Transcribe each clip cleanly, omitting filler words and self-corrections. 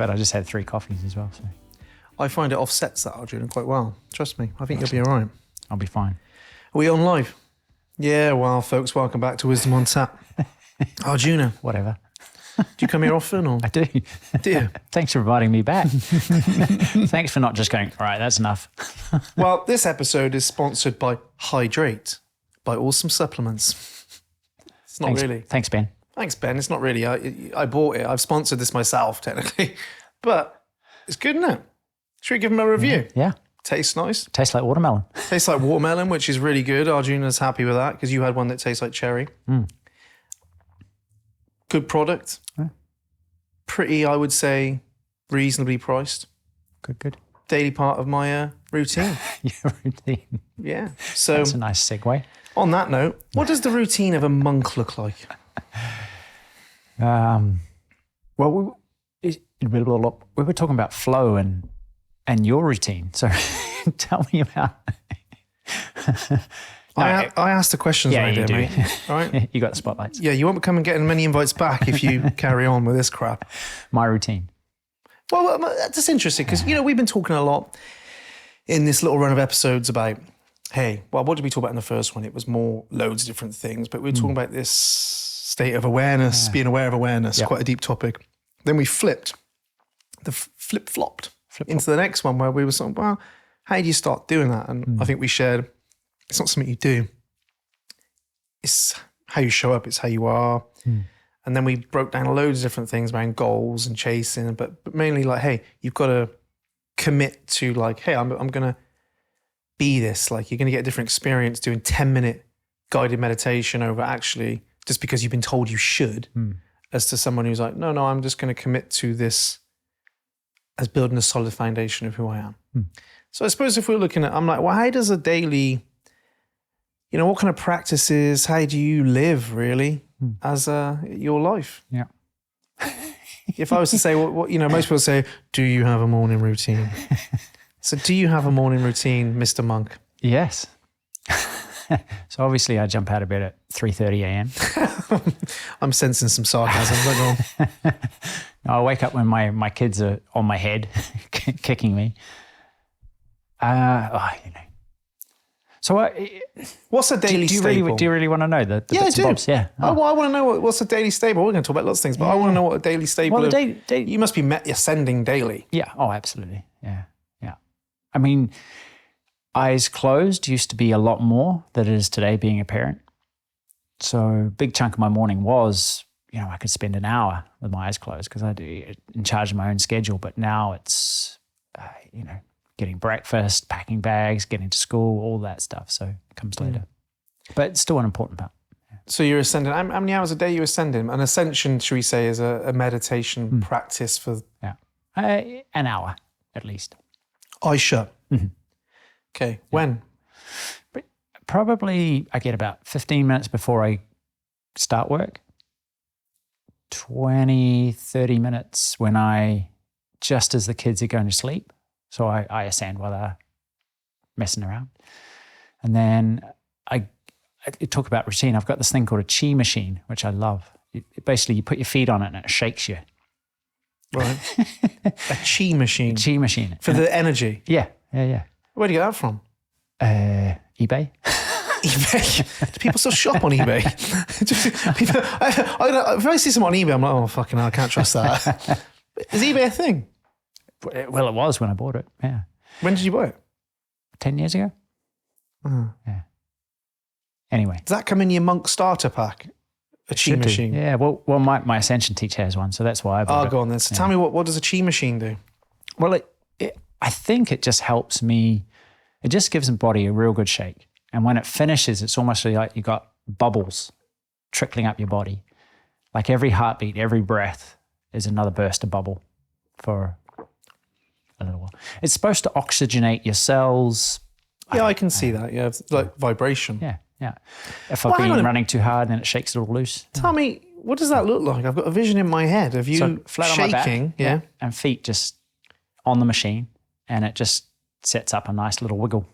but I just had 3 coffees as well. So I find it offsets that, Arjuna, quite well. Trust me. I think you'll be all right. I'll be fine. Are we on live? Yeah, well, folks, welcome back to Wisdom on Tap. Arjuna, Whatever. do you come here often? Or I do. do you? Thanks for inviting me back. Thanks for not just going, all right, that's enough. Well, this episode is sponsored by Hydrate, by Awesome Supplements. It's not really. Thanks, Ben. Thanks, Ben. It's not really. I bought it. I've sponsored this myself, technically. But it's good, isn't it? Should we give them a review? Yeah. Tastes nice. Tastes like watermelon. Tastes like watermelon, which is really good. Arjuna's happy with that because you had one that tastes like cherry. Good product. Yeah. Pretty, I would say, reasonably priced. Good. Daily part of my routine. Your routine. Yeah. So That's a nice segue. on that note, what does the routine of a monk look like? Well, we were talking about flow and your routine. So tell me about. I asked the questions right you there, do. mate. All right. You got the spotlights. Yeah, you won't come and getting many invites back if you carry on with this crap. My routine. Well, that's interesting because, we've been talking a lot in this little run of episodes about, what did we talk about in the first one? It was more loads of different things, but we were talking about this state of awareness, being aware of awareness, quite a deep topic. Then we flip-flopped into the next one where we were saying, well, how do you start doing that? And I think we shared, it's not something you do. It's how you show up. It's how you are. And then we broke down loads of different things around goals and chasing, but mainly like, you've got to commit to like, I'm going to be this. Like you're going to get a different experience doing 10-minute guided meditation over actually just because you've been told you should, as to someone who's like, no, I'm just going to commit to this as building a solid foundation of who I am. So I suppose if we're looking at, I'm like, well, how does a daily, what kind of practices, how do you live really as your life? Yeah. If I was to say, what most people say, do you have a morning routine? So do you have a morning routine, Mr. Monk? Yes. So obviously I jump out of bed at 3:30 a.m. I'm sensing some sarcasm. Go on. I wake up when my kids are on my head, kicking me. So what's a daily staple? Do you really want to know the bits and bobs? Yeah. I want to know what's a daily staple. We're going to talk about lots of things, but I want to know what a daily staple well, is. You must be ascending daily. Yeah. Oh, absolutely. Yeah. I mean, eyes closed used to be a lot more than it is today being a parent. So a big chunk of my morning was, I could spend an hour with my eyes closed because I do in charge of my own schedule. But now it's, getting breakfast, packing bags, getting to school, all that stuff. So it comes later. But it's still an important part. Yeah. So you're ascending. How many hours a day are you ascending? An ascension, should we say, is a meditation practice for... Yeah. An hour at least. Eyes shut. Okay. When? But probably I get about 15 minutes before I start work. 20, 30 minutes when just as the kids are going to sleep. So I ascend while they're messing around. And then I talk about routine. I've got this thing called a chi machine, which I love. Basically, you put your feet on it and it shakes you. Right. A chi machine. Chi machine. For the energy? Yeah. Where do you get that from? eBay. eBay? Do people still shop on eBay? If I see someone on eBay, I'm like, oh, fucking hell, I can't trust that. Is eBay a thing? Well, it was when I bought it, yeah. When did you buy it? 10 years ago. Yeah. Anyway. Does that come in your monk starter pack? A chi machine? Yeah, well, my Ascension teacher has one, so that's why I bought it. Go on then. So tell me, what does a chi machine do? Well, I think it just helps me, it just gives the body a real good shake. And when it finishes, it's almost like you got bubbles trickling up your body. Like every heartbeat, every breath is another burst of bubble for a little while. It's supposed to oxygenate your cells. Yeah, I can see that. Yeah, it's like vibration. Yeah. If I've been running too hard, then it shakes it all loose. Tell me, what does that look like? I've got a vision in my head of you flat shaking. On my back, and feet just on the machine, and it just sets up a nice little wiggle.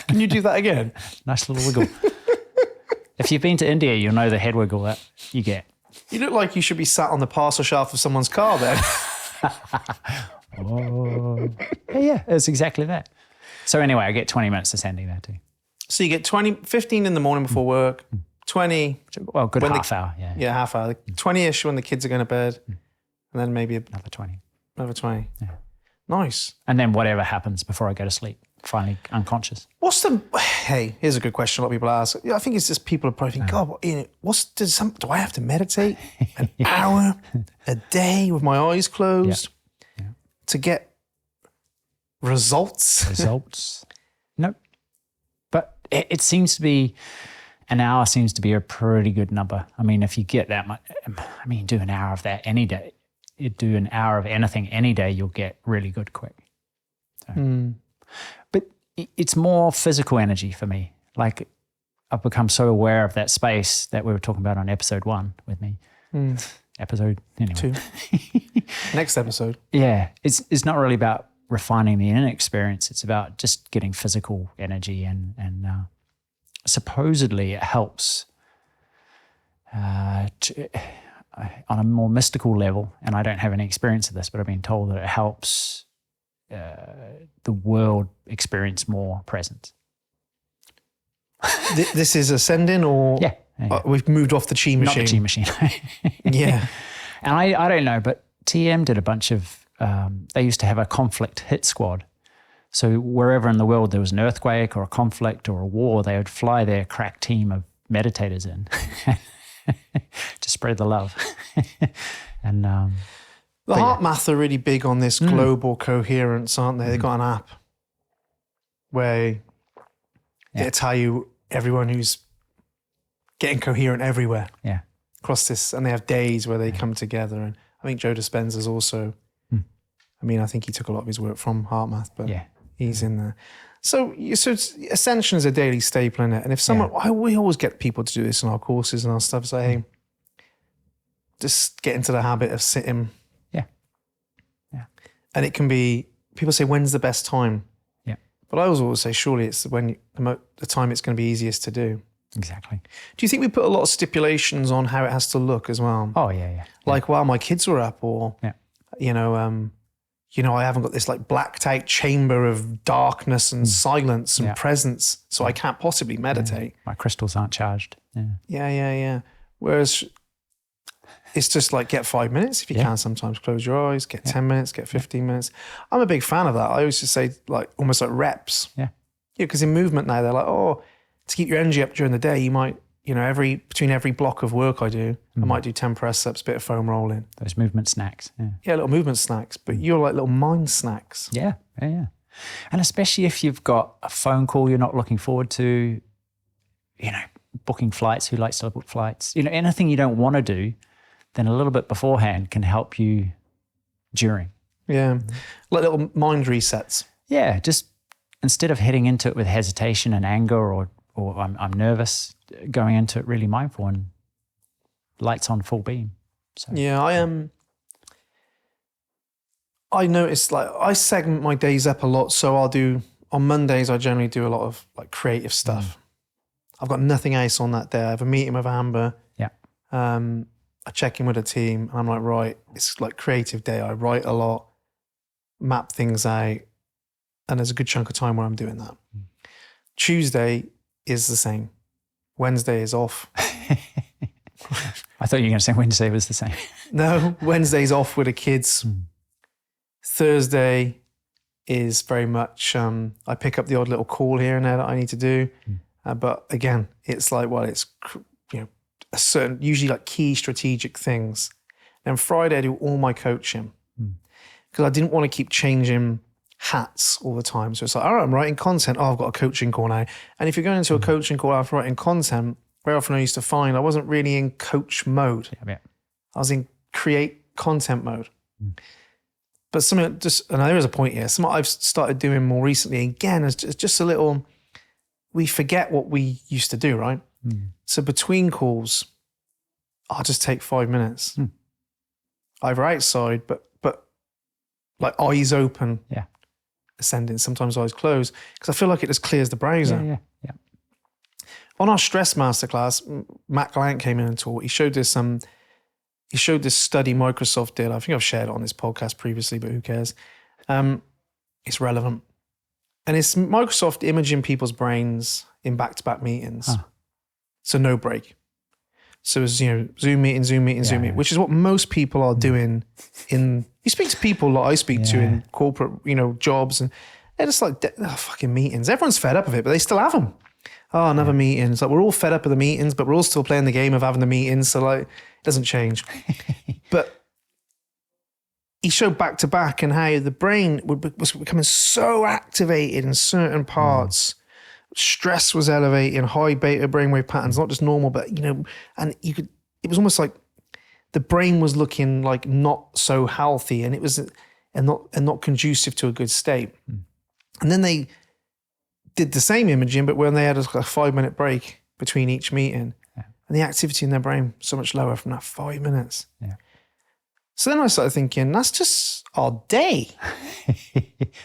Can you do that again? Nice little wiggle. If you've been to India, you'll know the head wiggle that you get. You look like you should be sat on the parcel shelf of someone's car then. Oh. Yeah, it's exactly that. So anyway, I get 20 minutes ascending there too. So you get 15 in the morning before work, 20. Well, good when half hour, yeah. Yeah, half hour. 20-ish when the kids are going to bed, and then maybe Another 20. another 20. Yeah. Nice. And then whatever happens before I go to sleep, finally unconscious. Hey, here's a good question a lot of people ask. Yeah, I think it's just people are probably thinking, God, do I have to meditate an hour a day with my eyes closed to get results? Results? Nope. But it seems to be, an hour seems to be a pretty good number. I mean, if you get that much, I mean, do an hour of that any day. You do an hour of anything any day, you'll get really good quick. So. But it's more physical energy for me. Like I've become so aware of that space that we were talking about on episode 1 with me. Episode, anyway. 2. Next episode. Yeah, it's not really about refining the inner experience. It's about just getting physical energy and supposedly it helps on a more mystical level, and I don't have any experience of this, but I've been told that it helps the world experience more presence. This is ascending, or we've moved off the chi machine? Not the chi machine. Yeah. And I don't know, but TM did a bunch of, they used to have a conflict hit squad. So wherever in the world there was an earthquake or a conflict or a war, they would fly their crack team of meditators in to spread the love. And the Heart Math are really big on this global coherence, aren't they? They've got an app where they tell you everyone who's getting coherent everywhere. Yeah. Across this, and they have days where they come together. And I think Joe Dispenza's also, I mean, I think he took a lot of his work from Heart Math, but he's in there. So Ascension is a daily staple in it. And if someone, we always get people to do this in our courses and our stuff, say, hey, just get into the habit of sitting. Yeah. And it can be, people say, when's the best time? Yeah. But I always say, surely it's when the time it's going to be easiest to do. Exactly. Do you think we put a lot of stipulations on how it has to look as well? Oh, yeah. Like, well, my kids were up, or, I haven't got this like blacked out chamber of darkness and silence and presence, so I can't possibly meditate. My crystals aren't charged. Yeah. Whereas it's just like get 5 minutes if you can sometimes. Close your eyes, get 10 minutes, get 15 minutes. I'm a big fan of that. I always just say like almost like reps. Yeah. Because in movement now, they're like, to keep your energy up during the day, you might, between every block of work I do, I might do 10 press ups, bit of foam rolling. Those movement snacks. Yeah, little movement snacks, but you're like little mind snacks. Yeah. And especially if you've got a phone call you're not looking forward to, booking flights, who likes to book flights, anything you don't want to do, then a little bit beforehand can help you during. Yeah, like little mind resets. Yeah, just instead of heading into it with hesitation and anger or I'm nervous, going into it really mindful and lights on full beam. So. Yeah, I noticed like I segment my days up a lot. So on Mondays, I generally do a lot of like creative stuff. I've got nothing else on that day. I have a meeting with Amber. Yeah. I check in with a team and I'm like, right, it's like creative day. I write a lot, map things out, and there's a good chunk of time where I'm doing that. Tuesday is the same. Wednesday is off. I thought you were going to say Wednesday was the same. No, Wednesday's off with the kids. Thursday is very much, I pick up the odd little call here and there that I need to do. But again, it's like, it's, a certain, usually like key strategic things. And Friday I do all my coaching because I didn't want to keep changing hats all the time. So it's like, all right, I'm writing content. Oh, I've got a coaching call now. And if you're going into a coaching call after writing content, very often I used to find I wasn't really in coach mode. Yeah. I was in create content mode. But something and there is a point here, something I've started doing more recently, again, is just a little, we forget what we used to do, right? So between calls, I'll just take 5 minutes. Either outside, but like eyes open. Yeah. Ascending, sometimes eyes closed, because I feel like it just clears the browser. Yeah. On our stress masterclass, Matt Glant came in and taught. He showed us he showed this study Microsoft did. I think I've shared it on this podcast previously, but who cares? It's relevant. And it's Microsoft imaging people's brains in back-to-back meetings. Huh. So no break. So it's, Zoom meeting, Zoom meeting, which is what most people are doing you speak to people like I speak to in corporate, jobs, and they're just like, fucking meetings. Everyone's fed up of it, but they still have them. Oh, another meeting. It's like, we're all fed up of the meetings, but we're all still playing the game of having the meetings. So like, it doesn't change. But he showed back to back and how the brain was becoming so activated in certain parts. Stress was elevating, high beta brainwave patterns, not just normal, but and it was almost like the brain was looking like not so healthy, and it was not conducive to a good state. And then they did the same imaging, but when they had a 5-minute break between each meeting, and the activity in their brain so much lower from that 5 minutes. Yeah. So then I started thinking, that's just our day.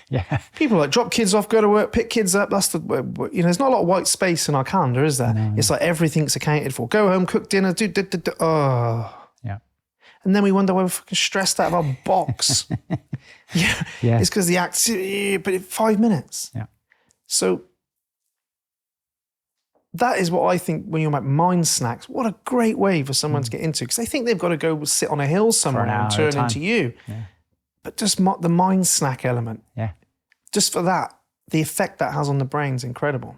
Yeah. People like drop kids off, go to work, pick kids up. That's there's not a lot of white space in our calendar, is there? No. It's like everything's accounted for. Go home, cook dinner, Yeah. And then we wonder why we're fucking stressed out of our box. Yeah. It's because the activity, but 5 minutes. Yeah. So that is what I think when you're about mind snacks, what a great way for someone to get into, because they think they've got to go sit on a hill somewhere and turn into you. Yeah. But just the mind snack element, just for that, the effect that has on the brain is incredible.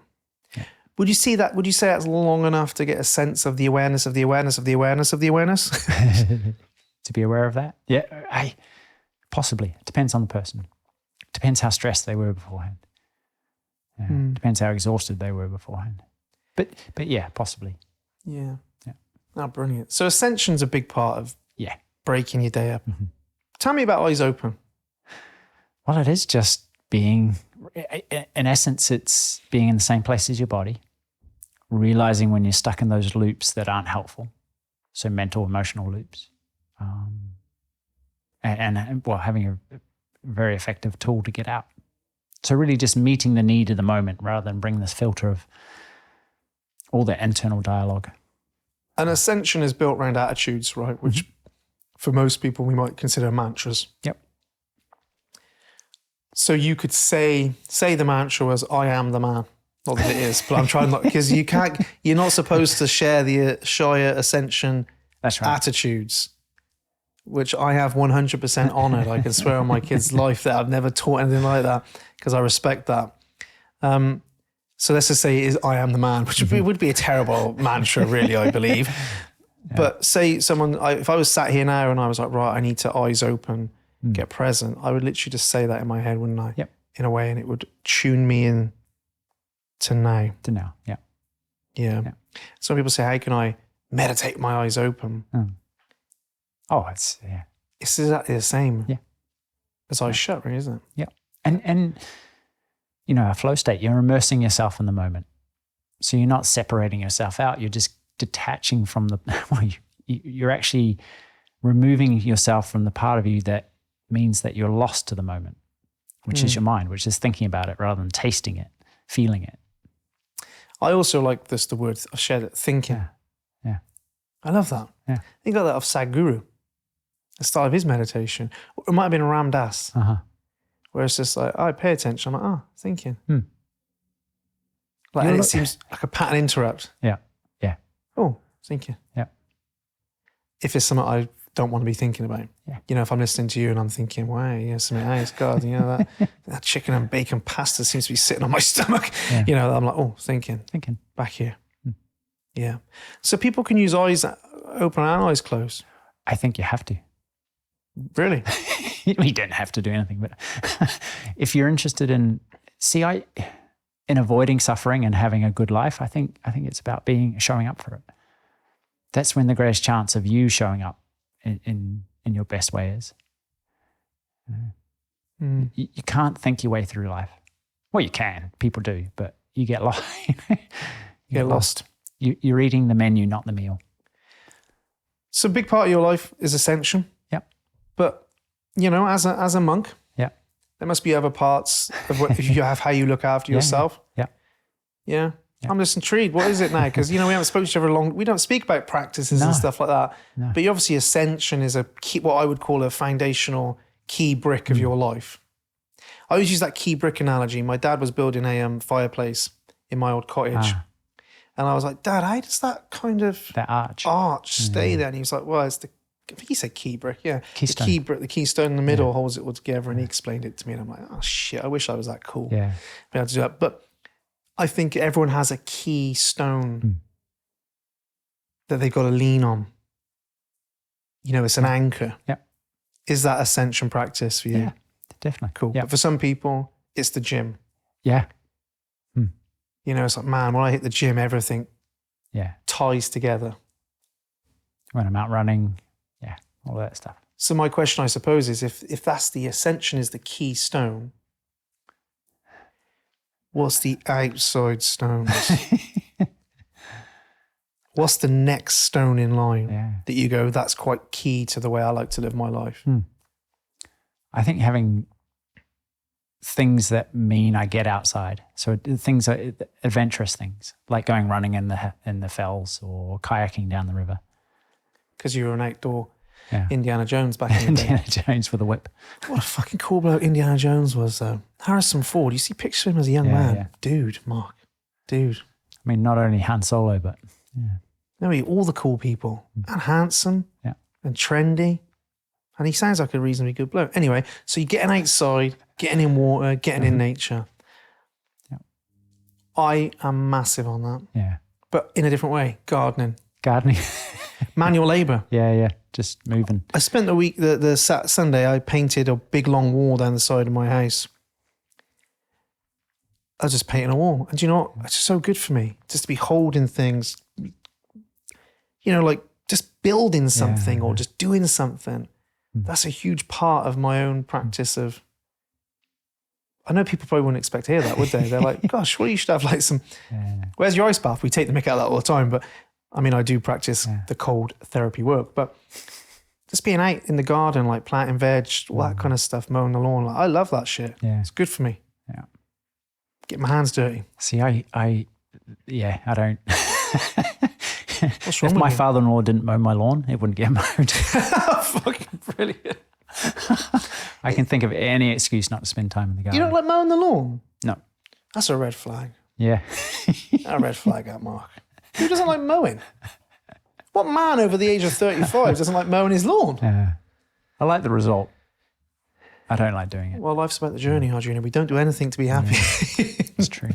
Yeah. Would you say that's long enough to get a sense of the awareness of the awareness of the awareness of the awareness? To be aware of that? Yeah, possibly. It depends on the person. It depends how stressed they were beforehand. Depends how exhausted they were beforehand. But yeah, possibly. Yeah. Oh, brilliant. So ascension's a big part of breaking your day up. Mm-hmm. Tell me about eyes open. Well, it is just being, in essence, it's being in the same place as your body, realizing when you're stuck in those loops that aren't helpful. So mental, emotional loops. And having a very effective tool to get out. So really just meeting the need of the moment rather than bring this filter of all the internal dialogue. And ascension is built around attitudes, right? Which for most people we might consider mantras. Yep. So you could say the mantra was, I am the man. Not that it is, but I'm trying not, because you're not supposed to share the Shire ascension attitudes, which I have 100% honored. I can swear on my kid's life that I've never taught anything like that, because I respect that. So let's just say it is I am the man, which would be a terrible mantra, really, I believe. Yeah. But say if I was sat here now and I was like, right, I need to eyes open, get present, I would literally just say that in my head, wouldn't I? Yep. In a way, and it would tune me in to now. To now, yeah. Yeah. Some people say, how can I meditate with my eyes open? Oh, it's exactly the same. Yeah. As eyes shut, really, isn't it? Yeah. And a flow state, you're immersing yourself in the moment. So you're not separating yourself out. You're just detaching from you're actually removing yourself from the part of you that means that you're lost to the moment, which is your mind, which is thinking about it rather than tasting it, feeling it. I also like the word, I've shared it, thinking. Yeah. I love that. Yeah. Think like that of Sadhguru, the style of his meditation. It might have been Ram Dass. Where it's just like, I pay attention. I'm like, thinking. And it seems like a pattern interrupt. Yeah. Oh, thinking. Yeah. If it's something I don't want to be thinking about. Yeah. If I'm listening to you and I'm thinking, wow, something nice, God, that chicken and bacon pasta seems to be sitting on my stomach. Yeah. I'm like, thinking. Back here. Yeah. So people can use eyes open and eyes closed. I think you have to. Really? You don't have to do anything, but if you're interested in avoiding suffering and having a good life, I think it's about showing up for it. That's when the greatest chance of you showing up in your best way is. You can't think your way through life. Well, you can. People do, but you get lost. you get lost. You're eating the menu, not the meal. So a big part of your life is ascension. Yep. But as a monk, there must be other parts of what you have, how you look after yourself. Yeah. Yeah. I'm just intrigued. What is it now? Because, we haven't spoken to each other we don't speak about practices and stuff like that. No. But obviously ascension is a key, what I would call a foundational key brick of your life. I always use that key brick analogy. My dad was building a fireplace in my old cottage. And I was like, Dad, how does that kind of that arch stay there? And he was like, well, it's I think he said key brick, yeah. Keystone. The key brick, the keystone in the middle holds it all together. And he explained it to me. And I'm like, oh shit, I wish I was that cool. Yeah. Be able to do that. But I think everyone has a keystone that they've got to lean on. It's an anchor. Yeah. Is that ascension practice for you? Yeah, definitely. Cool. Yep. But for some people, it's the gym. Yeah. It's like, man, when I hit the gym, everything ties together. When I'm out running, all that stuff. So my question, I suppose, is if that's the ascension is the keystone, what's the outside stones? What's the next stone in line that you go, that's quite key to the way I like to live my life? I think having things that mean I get outside. So things are adventurous things, like going running in the fells or kayaking down the river. Because you were an outdoor Indiana Jones back in the day. Indiana Jones with a whip. What a fucking cool bloke Indiana Jones was, though. Harrison Ford, you see pictures of him as a young man. Yeah. Dude, Mark. Dude. I mean, not only Han Solo, but All the cool people. And handsome and trendy. And he sounds like a reasonably good bloke. Anyway, so you're getting outside, getting in water, getting in nature. Yeah. I am massive on that. Yeah. But in a different way. Gardening. Manual labour. Yeah. Just moving. I spent the week, the Sunday, I painted a big long wall down the side of my house. I was just painting a wall. And do you know what? It's just so good for me. Just to be holding things, like just building something or just doing something. That's a huge part of my own practice of, I know people probably wouldn't expect to hear that, would they? They're like, gosh, well, you should have like some, where's your ice bath? We take the mick out of that all the time. But I mean, I do practice the cold therapy work, but just being out in the garden, like planting veg, all that kind of stuff, mowing the lawn. Like, I love that shit. Yeah. It's good for me. Yeah. Get my hands dirty. See, I don't. What's wrong If with my you? father-in-law didn't mow my lawn, it wouldn't get mowed. Fucking brilliant. I can think of any excuse not to spend time in the garden. You don't like mowing the lawn? No. That's a red flag. Yeah. A red flag out, Mark. Who doesn't like mowing? What man over the age of 35 doesn't like mowing his lawn? Yeah. I like the result. I don't like doing it. Well, life's about the journey, Arjuna. We don't do anything to be happy. It's true.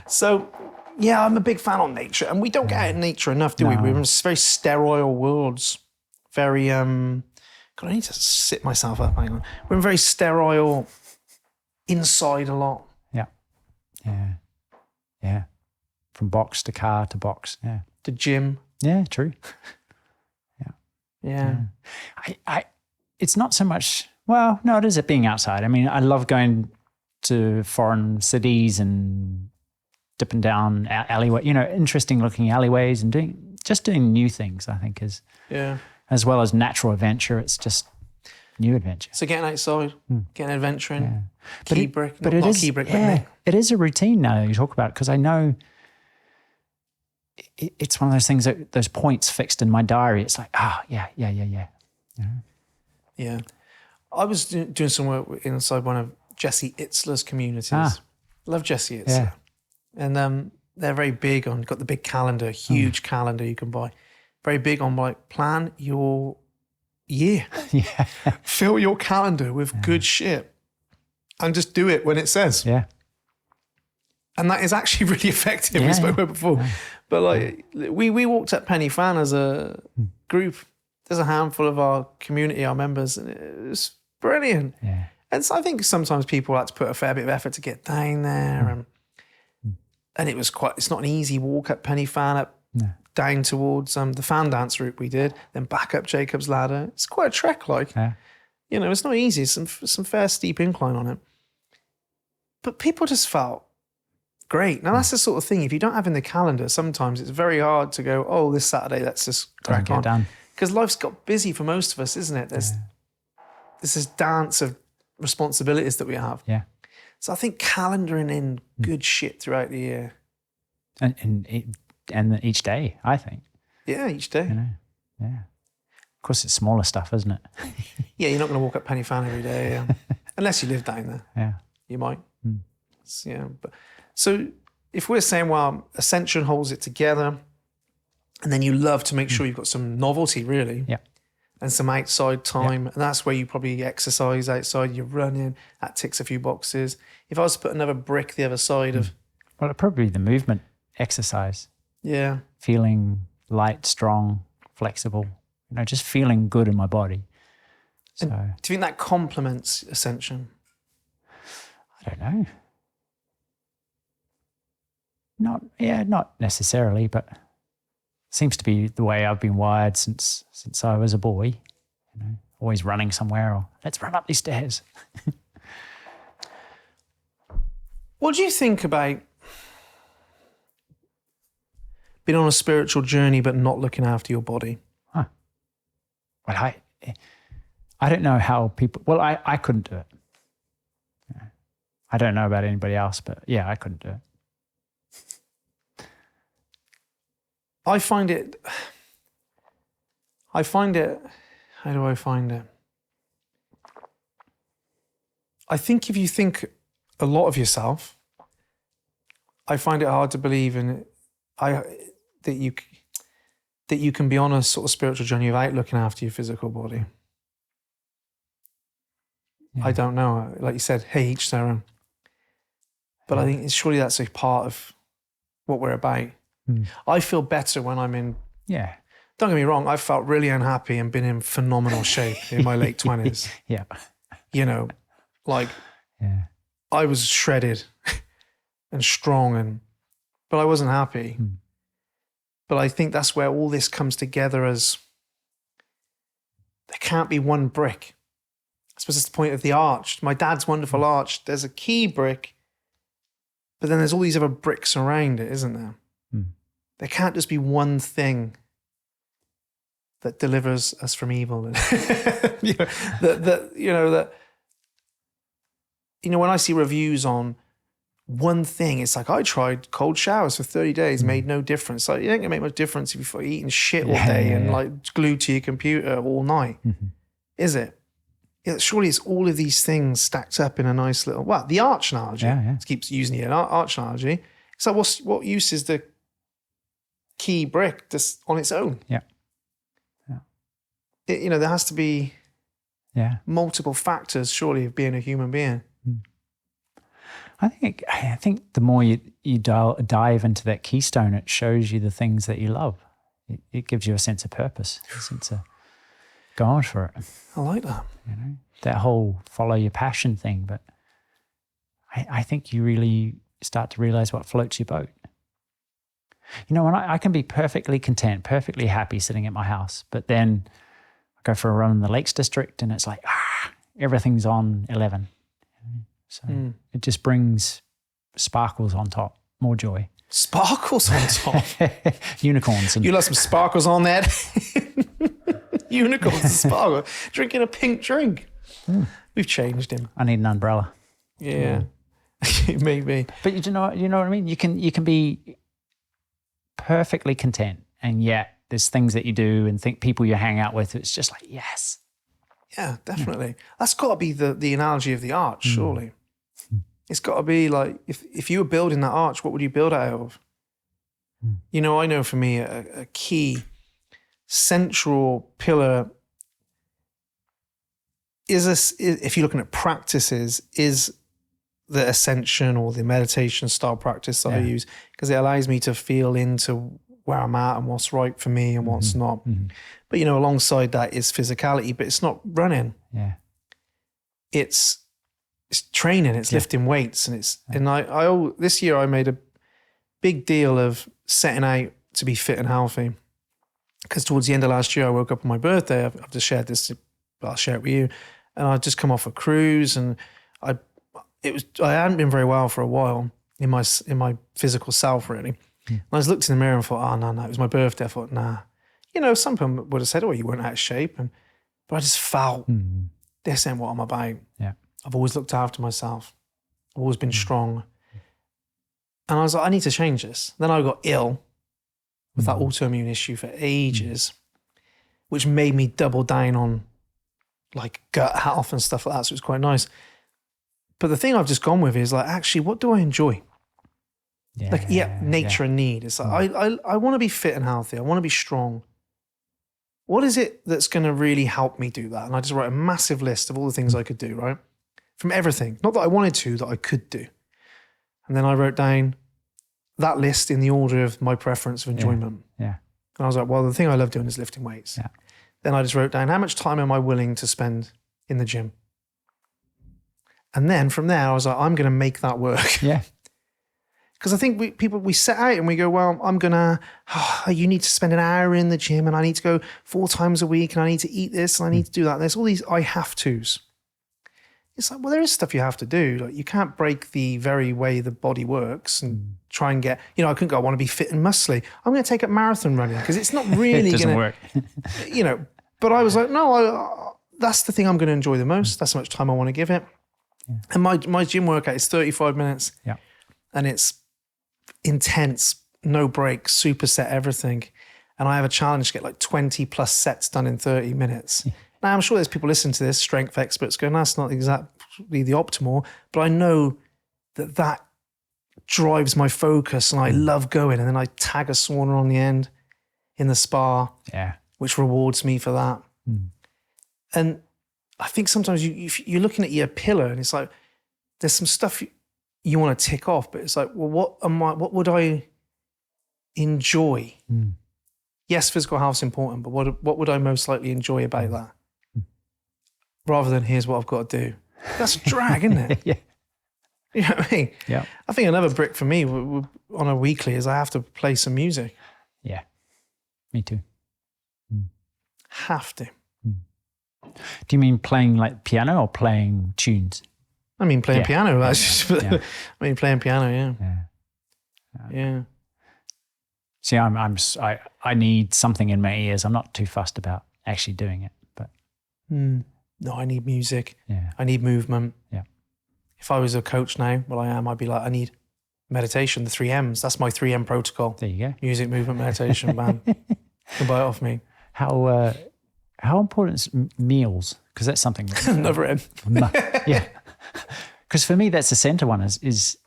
So, yeah, I'm a big fan of nature. And we don't get out in nature enough, do we? No. We're in very sterile worlds. Very, God, I need to sit myself up. Hang on. We're in very sterile, inside a lot. Yeah. From box to car to box. Yeah. The gym. Yeah, true. Yeah. I it's not so much, well, no, it is it being outside. I mean, I love going to foreign cities and dipping down alleyway, interesting looking alleyways and doing new things, I think is, as well as natural adventure. It's just new adventure. So getting outside, getting adventuring, Yeah. key brick, not key brick, but me. It is a routine now you talk about, because I know it's one of those things that those points fixed in my diary. It's like, yeah. Yeah. I was doing some work inside one of Jesse Itzler's communities. Love Jesse Itzler. Yeah. And they're very big on, got the big calendar, huge calendar you can buy. Very big on like, plan your year. Yeah. Fill your calendar with good shit. And just do it when it says. Yeah. And that is actually really effective. We spoke about it before. But like we walked up Penny Fan as a group. There's a handful of our community, our members, and it was brilliant. Yeah. And so I think sometimes people like to put a fair bit of effort to get down there. And it was it's not an easy walk up Penny Fan down towards the fan dance route we did, then back up Jacob's Ladder. It's quite a trek, like. Yeah. It's not easy. Some fair steep incline on it. But people just felt great. Now, that's the sort of thing, if you don't have in the calendar, sometimes it's very hard to go, oh, this Saturday, let's just crack on. Done. Because life's got busy for most of us, isn't it? There's this dance of responsibilities that we have. Yeah. So I think calendaring in good shit throughout the year And each day, I think. Yeah, each day. You know, yeah. Of course, it's smaller stuff, isn't it? Yeah, you're not going to walk up Penny Fan every day, unless you live down there. Yeah. You might. Yeah, but so if we're saying, well, Ascension holds it together, and then you love to make sure you've got some novelty, really. Yeah. And some outside time, and that's where you probably exercise outside, you're running, that ticks a few boxes. If I was to put another brick the other side of... Well, it'd probably be the movement, exercise. Yeah. Feeling light, strong, flexible, just feeling good in my body. So, do you think that complements Ascension? I don't know. Not necessarily, but seems to be the way I've been wired since I was a boy. Always running somewhere, or let's run up these stairs. What do you think about being on a spiritual journey but not looking after your body? Well, I don't know how people... Well, I couldn't do it. I don't know about anybody else, but yeah, I couldn't do it. I find it, how do I find it? I think if you think a lot of yourself, I find it hard to believe that you can be on a sort of spiritual journey without looking after your physical body. Yeah. I don't know. Like you said, hey, each their own. But I think surely that's a part of what we're about. I feel better when I'm in... Yeah. Don't get me wrong, I've felt really unhappy and been in phenomenal shape in my late 20s. Yeah. I was shredded and strong, but I wasn't happy. But I think that's where all this comes together as there can't be one brick. I suppose it's the point of the arch. My dad's wonderful arch. There's a key brick, but then there's all these other bricks around it, isn't there? There can't just be one thing that delivers us from evil. When I see reviews on one thing, it's like, I tried cold showers for 30 days, made no difference. Like, it ain't gonna make much difference if you're eating shit all day and like glued to your computer all night, is it? Surely it's all of these things stacked up in a nice little... Well, the arch analogy, it keeps using the arch analogy. It's like, what use is the key brick just on its own? Yeah. There has to be multiple factors, surely, of being a human being. I think the more you dive into that keystone, it shows you the things that you love. It gives you a sense of purpose, a sense of going for it. I like that. That whole follow your passion thing. But I think you really start to realize what floats your boat. When I can be perfectly content, perfectly happy sitting at my house, but then I go for a run in the Lakes District and it's like, everything's on 11. So it just brings sparkles on top, more joy. Sparkles on top? Unicorns. You love some sparkles on that? Unicorns and sparkles. Drinking a pink drink. We've changed him. I need an umbrella. Yeah. Maybe. But you know what I mean? You can be perfectly content, and yet there's things that you do and people you hang out with, it's just like, yes. Yeah, definitely. That's got to be the analogy of the arch, surely. It's got to be like, if you were building that arch, what would you build it out of? I know for me, a key central pillar if you're looking at practices, is the ascension or the meditation style practice that I use, because it allows me to feel into where I'm at and what's right for me and what's not. But alongside that is physicality, but it's not running. It's training, it's lifting weights, and I this year I made a big deal of setting out to be fit and healthy, because towards the end of last year I woke up on my birthday. I've just shared this, but I'll share it with you. And I'd just come off a cruise, and I hadn't been very well for a while in my physical self, really. And I just looked in the mirror and thought, no, it was my birthday. I thought, nah. Some people would have said, you weren't out of shape. But I just felt, this ain't what I'm about. I've always looked after myself. I've always been strong. And I was like, I need to change this. Then I got ill with that autoimmune issue for ages, which made me double down on like gut health and stuff like that. So it was quite nice. But the thing I've just gone with is like, actually, what do I enjoy? Nature and need. It's like, I want to be fit and healthy. I want to be strong. What is it that's going to really help me do that? And I just wrote a massive list of all the things I could do, right? From everything. Not that I wanted to, that I could do. And then I wrote down that list in the order of my preference of enjoyment. Yeah. And I was like, well, the thing I love doing is lifting weights. Yeah. Then I just wrote down, how much time am I willing to spend in the gym? And then from there, I was like, I'm going to make that work. Yeah. Because I think we set out and we go, well, you need to spend an hour in the gym and I need to go 4 times a week and I need to eat this and I need to do that. There's all these I have tos. It's like, well, there is stuff you have to do. Like, you can't break the very way the body works and try and get, I couldn't go, I want to be fit and muscly. I'm going to take up marathon running because it's not really it doesn't work. But I was like, no, that's the thing I'm going to enjoy the most. That's how much time I want to give it. Yeah. And my gym workout is 35 minutes. Yeah. And it's intense, no breaks, superset everything. And I have a challenge to get like 20 plus sets done in 30 minutes. Yeah. Now, I'm sure there's people listening to this, strength experts, going, that's not exactly the optimal, but I know that drives my focus and I love going. And then I tag a sauna on the end in the spa, which rewards me for that. And I think sometimes you're looking at your pillar and it's like, there's some stuff you want to tick off, but it's like, well, what would I enjoy? Yes, physical health's important, but what would I most likely enjoy about that? Rather than here's what I've got to do. That's a drag, isn't it? Yeah. You know what I mean? Yeah. I think another brick for me on a weekly is I have to play some music. Yeah. Me too. Have to. Do you mean playing like piano or playing tunes? I mean playing piano. I mean playing piano, Yeah. See, I need something in my ears. I'm not too fussed about actually doing it, but no, I need music. Yeah. I need movement. Yeah. If I was a coach now, well, I am. I'd be like, I need meditation. The 3 M's. That's my 3 M protocol. There you go. Music, movement, meditation. Bam. Can buy it off me. How important is meals? Because that's something. Another M. Yeah. Because for me, that's the center one. Is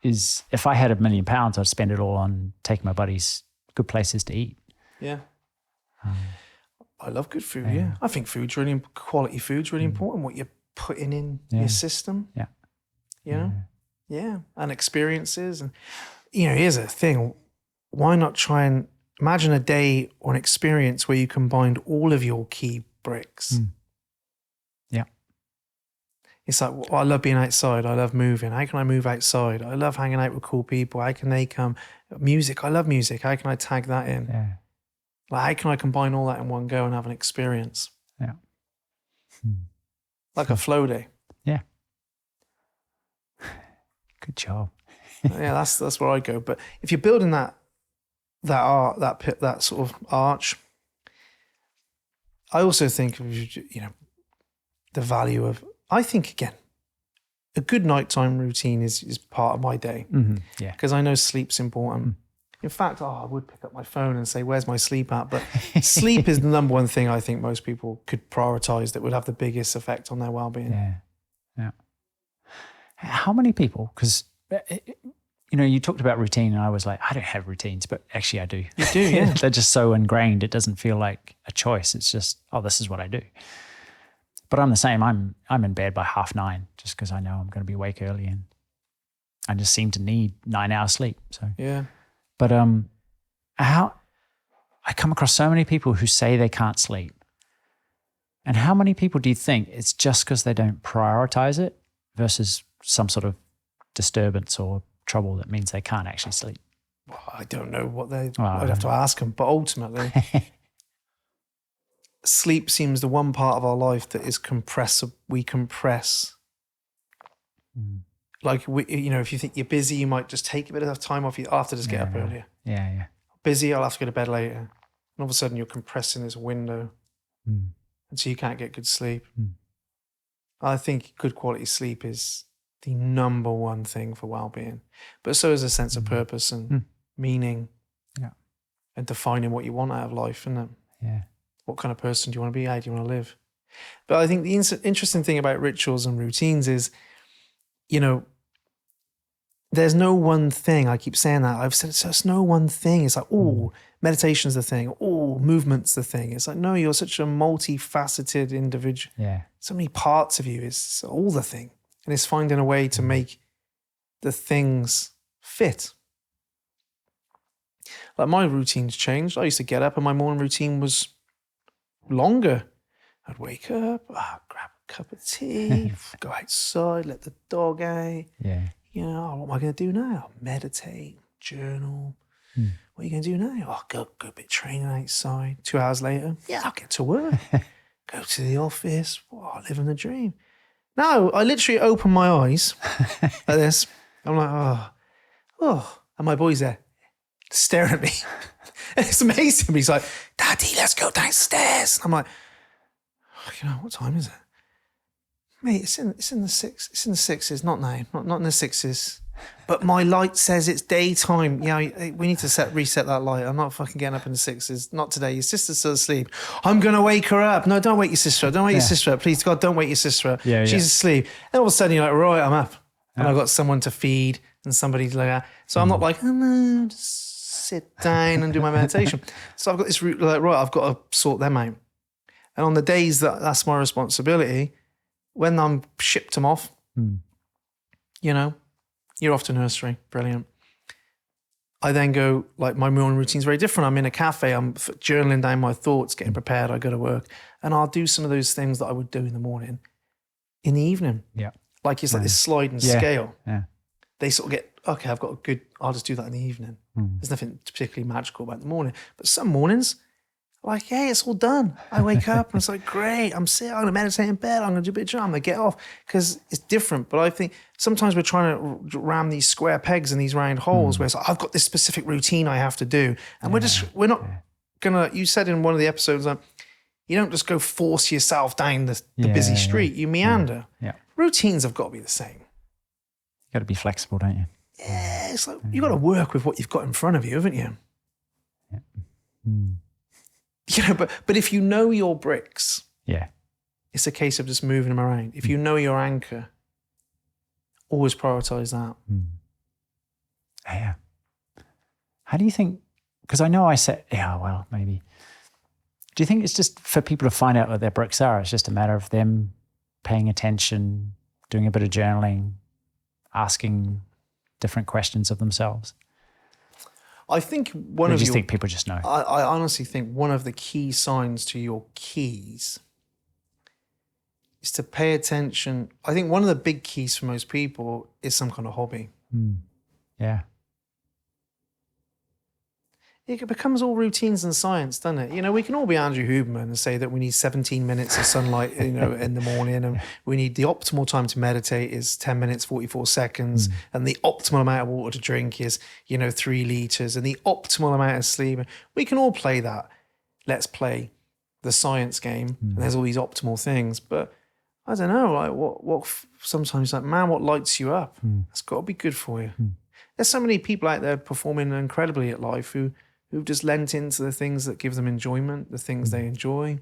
if I had £1 million, I'd spend it all on taking my buddies good places to eat. Yeah. I love good food. Yeah. I think quality food's really important. What you're putting in your system. Yeah. You know? Yeah. And experiences. And, here's a thing. Why not try and imagine a day or an experience where you combined all of your key bricks? Yeah. It's like, well, I love being outside. I love moving. How can I move outside? I love hanging out with cool people. How can they come? Music. I love music. How can I tag that in? Yeah. Like, how can I combine all that in one go and have an experience? Yeah. Like a flow day. Yeah. Good job. Yeah, that's where I go. But if you're building that art, that pit, that sort of arch, I also think of, the value of, I think, again, a good nighttime routine is part of my day. Yeah. Because I know sleep's important. In fact, I would pick up my phone and say, where's my sleep at? But sleep is the number one thing I think most people could prioritize that would have the biggest effect on their well-being. Yeah. Yeah. How many people, because, you talked about routine and I was like, I don't have routines, but actually I do. You do, yeah. They're just so ingrained. It doesn't feel like a choice. It's just, this is what I do. But I'm the same. I'm in bed by 9:30 just because I know I'm going to be awake early and I just seem to need 9 hours sleep. So yeah. But I come across so many people who say they can't sleep. And how many people do you think it's just because they don't prioritize it versus some sort of disturbance or trouble that means they can't actually sleep? Well, I don't know what I'd have to ask them. But ultimately, sleep seems the one part of our life that is we compress. Like, if you think you're busy, you might just take a bit of time off. I'll have to just get up earlier. Yeah. Busy, I'll have to go to bed later. And all of a sudden you're compressing this window. And so you can't get good sleep. I think good quality sleep is the number one thing for well-being. But so is a sense of purpose and meaning, and defining what you want out of life, isn't it? Yeah. What kind of person do you want to be? How do you want to live? But I think the interesting thing about rituals and routines is, there's no one thing. I keep saying that. I've said it's no one thing. It's like, oh, meditation's the thing. Oh, movement's the thing. It's like, no, you're such a multifaceted individual. Yeah. So many parts of you. It's all the thing. And it's finding a way to make the things fit. Like my routine's changed. I used to get up and my morning routine was longer. I'd wake up, grab a cup of tea, go outside, let the dog out. Yeah. What am I going to do now? Meditate, journal. What are you going to do now? Oh, go a bit training outside. 2 hours later, I'll get to work. Go to the office. Oh, living the dream. No, I literally open my eyes like this. I'm like, oh. And my boy's there staring at me. And it's amazing. He's like, Daddy, let's go downstairs. And I'm like, what time is it? Mate, it's in the sixes, not now, not in the sixes. But my light says it's daytime. We need to reset that light. I'm not fucking getting up in the sixes. Not today. Your sister's still asleep. I'm going to wake her up. No, don't wake your sister up. Don't wake your sister up. Please, God, don't wake your sister up. She's asleep. And all of a sudden you're like, right, I'm up. And I've got someone to feed and somebody to look at. So I'm not like, oh no, just sit down and do my meditation. So I've got this route, like, right, I've got to sort them out. And on the days that's my responsibility, when I'm shipped them off, you're off to nursery. Brilliant. I then go, like, my morning routine's very different. I'm in a cafe. I'm journaling down my thoughts, getting prepared. I go to work. And I'll do some of those things that I would do in the morning in the evening. Yeah. Like it's like this sliding scale. Yeah. They sort of get, okay, I'll just do that in the evening. There's nothing particularly magical about the morning. But some mornings, like, hey, it's all done. I wake up and it's like, great, I'm going to meditate in bed. I'm going to do a bit of job. I'm going to get off because it's different. But I think sometimes we're trying to ram these square pegs in these round holes where it's like, I've got this specific routine I have to do. And we're not going to, you said in one of the episodes, you don't just go force yourself down the busy street. You meander. Yeah. Routines have got to be the same. You got to be flexible, don't you? Yeah, it's like you got to work with what you've got in front of you, haven't you? Yeah. But if you know your bricks, it's a case of just moving them around. If you know your anchor, always prioritize that. Yeah. How do you think? Because I know I said, maybe. Do you think it's just for people to find out what their bricks are? It's just a matter of them paying attention, doing a bit of journaling, asking different questions of themselves? I think think people just know? I honestly think one of the key signs to your keys is to pay attention. I think one of the big keys for most people is some kind of hobby. Yeah. It becomes all routines and science, doesn't it? We can all be Andrew Huberman and say that we need 17 minutes of sunlight, in the morning, and we need the optimal time to meditate is 10 minutes, 44 seconds, and the optimal amount of water to drink is, 3 liters, and the optimal amount of sleep. We can all play that. Let's play the science game, and there's all these optimal things. But I don't know, like what sometimes, like, man, what lights you up? That's got to be good for you. There's so many people out there performing incredibly at life who've just lent into the things that give them enjoyment, the things they enjoy,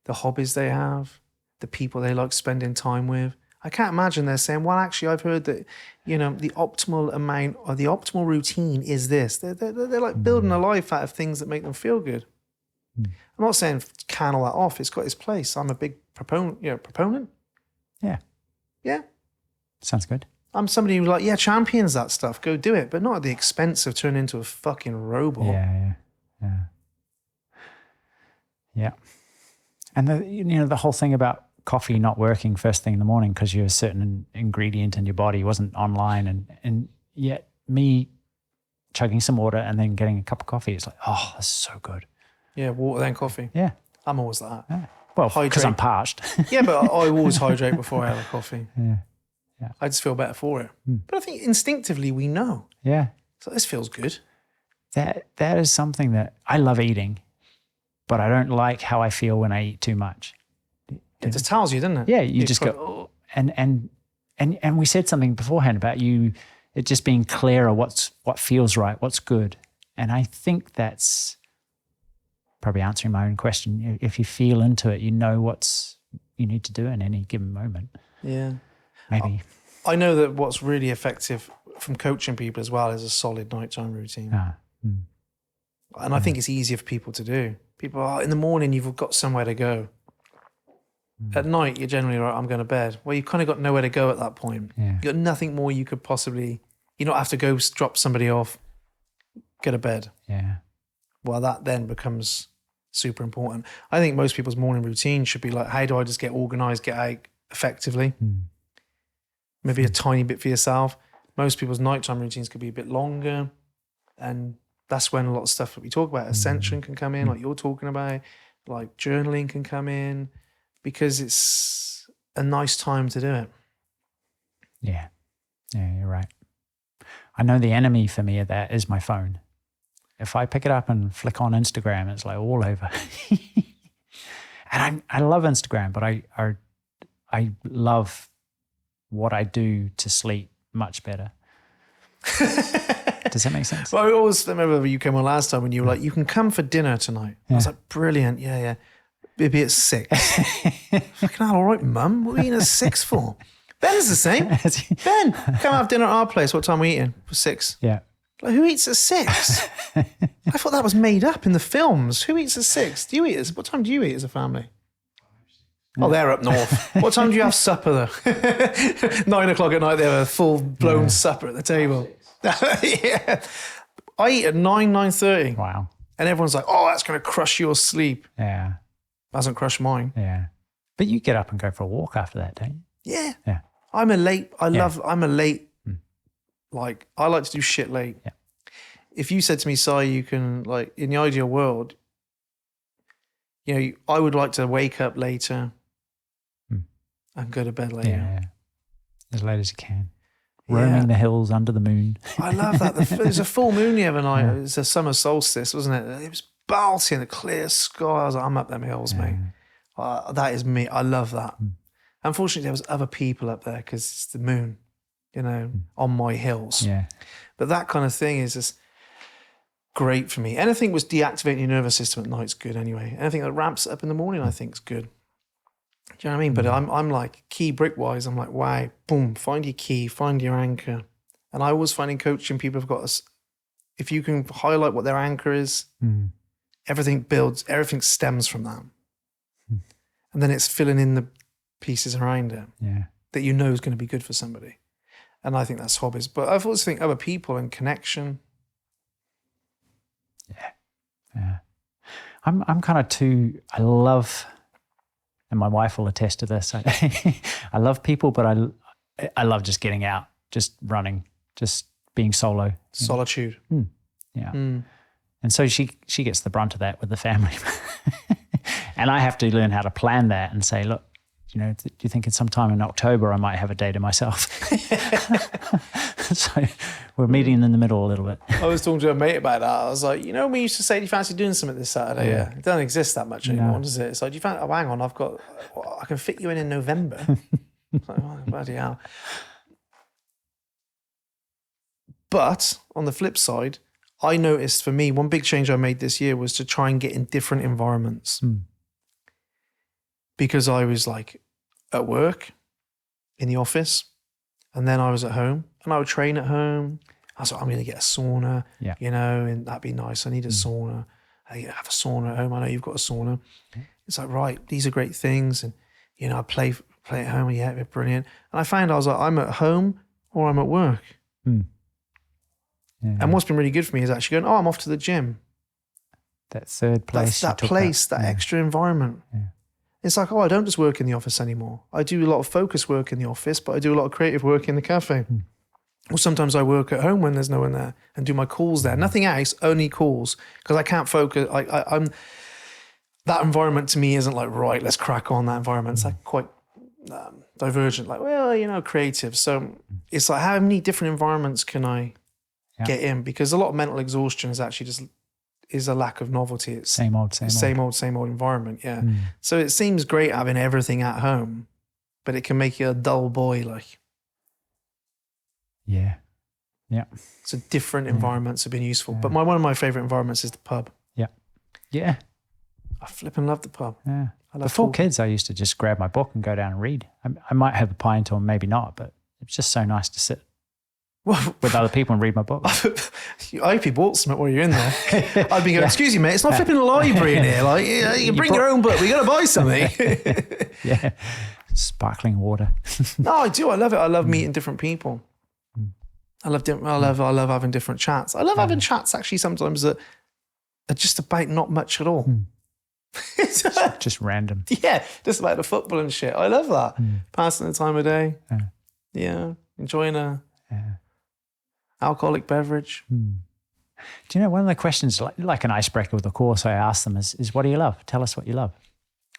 the hobbies they have, the people they like spending time with. I can't imagine they're saying, well, actually, I've heard that, the optimal amount or the optimal routine is this. They're like building a life out of things that make them feel good. I'm not saying can all that off. It's got its place. I'm a big proponent. Yeah. Yeah. Sounds good. I'm somebody who champions that stuff. Go do it, but not at the expense of turning into a fucking robot. Yeah. And the whole thing about coffee not working first thing in the morning because you're a certain ingredient in your body wasn't online, and yet me chugging some water and then getting a cup of coffee, it's like, oh, this is so good. Yeah, water then coffee. Yeah. I'm always like that. Yeah. Well, because I'm parched. Yeah, but I always hydrate before I have a coffee. Yeah. I just feel better for it. But I think instinctively we know. Yeah. So this feels good. That is something that I love eating, but I don't like how I feel when I eat too much. It just tells you, doesn't it? Yeah, you just go, oh, and And we said something beforehand about it just being clearer what feels right, what's good. And I think that's probably answering my own question. If you feel into it, you know what you need to do in any given moment. Yeah. Maybe. I know that what's really effective from coaching people as well is a solid nighttime routine. And I think it's easier for people to do. People, in the morning, you've got somewhere to go. At night, you're generally right, I'm going to bed. Well, you've kind of got nowhere to go at that point. Yeah. You've got nothing more you could possibly, you don't have to go drop somebody off, go to bed. Yeah. Well, that then becomes super important. I think most people's morning routine should be like, how do I just get organized, get out effectively? Maybe a tiny bit for yourself. Most people's nighttime routines could be a bit longer. And that's when a lot of stuff that we talk about, ascension can come in, like you're talking about, like journaling can come in, because it's a nice time to do it. Yeah. Yeah, you're right. I know the enemy for me of that is my phone. If I pick it up and flick on Instagram, it's like all over. And I love Instagram, but I love what I do to sleep much better. Does that make sense? Well, I always remember you came on last time when you were like, you can come for dinner tonight. I was like, brilliant. Yeah. Maybe at 6. Fucking hell, all right, Mum. What are we eating at 6 for? Ben's the same. Ben, come have dinner at our place. What time are we eating? For 6. Yeah. Like, who eats at 6? I thought that was made up in the films. Who eats at 6? Do you eat what time do you eat as a family? Oh, they're up north. What time do you have supper though? 9 o'clock at night, they have a full-blown supper at the table. Yeah. I eat at 9:30. Wow. And everyone's like, oh, that's going to crush your sleep. Yeah. Hasn't crushed mine. Yeah. But you get up and go for a walk after that, don't you? Yeah. Yeah. I'm a late, like, I like to do shit late. Yeah. If you said to me, Si, you can, like, in the ideal world, you know, I would like to wake up later and go to bed later. Yeah. As late as you can. Roaming the hills under the moon. I love that. There's a full moon the other night. It was a summer solstice, wasn't it? It was belting, a clear sky. I was like, I'm up them hills, mate. That is me. I love that. Unfortunately, there was other people up there because it's the moon, you know, on my hills. Yeah. But that kind of thing is just great for me. Anything was deactivating your nervous system at night is good anyway. Anything that ramps it up in the morning, I think is good. Do you know what I mean? But I'm like, key brick-wise, I'm like, wow, boom, find your key, find your anchor. And I always find in coaching, people have got this, if you can highlight what their anchor is, everything builds, everything stems from that. And then it's filling in the pieces around it that you know is going to be good for somebody. And I think that's hobbies. But I've always think other people and connection. Yeah. I'm kind of too, I love, and my wife will attest to this, I love people, but I love just getting out, just running, just being solo. Solitude. Yeah. And so she gets the brunt of that with the family. And I have to learn how to plan that and say, look, you know, do you think in sometime in October I might have a day to myself? So we're meeting in the middle a little bit. I was talking to a mate about that. I was like, you know, we used to say, do you fancy doing something this Saturday? Yeah. It doesn't exist that much anymore, does it? It's like, do you fancy, oh, hang on, I can fit you in November. Like, oh, bloody hell. But on the flip side, I noticed for me, one big change I made this year was to try and get in different environments. Because I was like at work, in the office, and then I was at home, and I would train at home. I was like, I'm going to get a sauna, you know, and that'd be nice. I need a sauna. I have a sauna at home. I know you've got a sauna. It's like, right, these are great things. And, you know, I play at home. Yeah, they're brilliant. And I found I was like, I'm at home or I'm at work. And what's been really good for me is actually going, oh, I'm off to the gym. That third place. That place, that extra environment. It's like, oh, I don't just work in the office anymore. I do a lot of focus work in the office, but I do a lot of creative work in the cafe. Or sometimes I work at home when there's no one there and do my calls there. Nothing else, only calls, because I can't focus. I'm that environment to me isn't like, right, let's crack on that environment. It's like quite divergent, like, well, you know, creative. So it's like, how many different environments can I get in? Because a lot of mental exhaustion is actually just is a lack of novelty. It's same old environment. So it seems great having everything at home, but it can make you a dull boy. Like, Yeah. Yeah. So different environments have been useful. But one of my favorite environments is the pub. Yeah. Yeah. I flipping love the pub. Yeah. I love Before talking. kids, I used to just grab my book and go down and read. I might have a pint or maybe not, but it's just so nice to sit with other people and read my book. I hope you bought something while you're in there. I'd be going, excuse me, mate, it's not flipping a library in here. Like, you bring your own book. We got to buy something. Yeah. Sparkling water. No, I do. I love it. I love meeting different people. I love having different chats. I love having chats actually sometimes that are just about not much at all. Just random. Yeah, just about the football and shit. I love that. Passing the time of day. Yeah, enjoying a alcoholic beverage. Do you know, one of the questions, like an icebreaker with the course, I ask them is what do you love? Tell us what you love.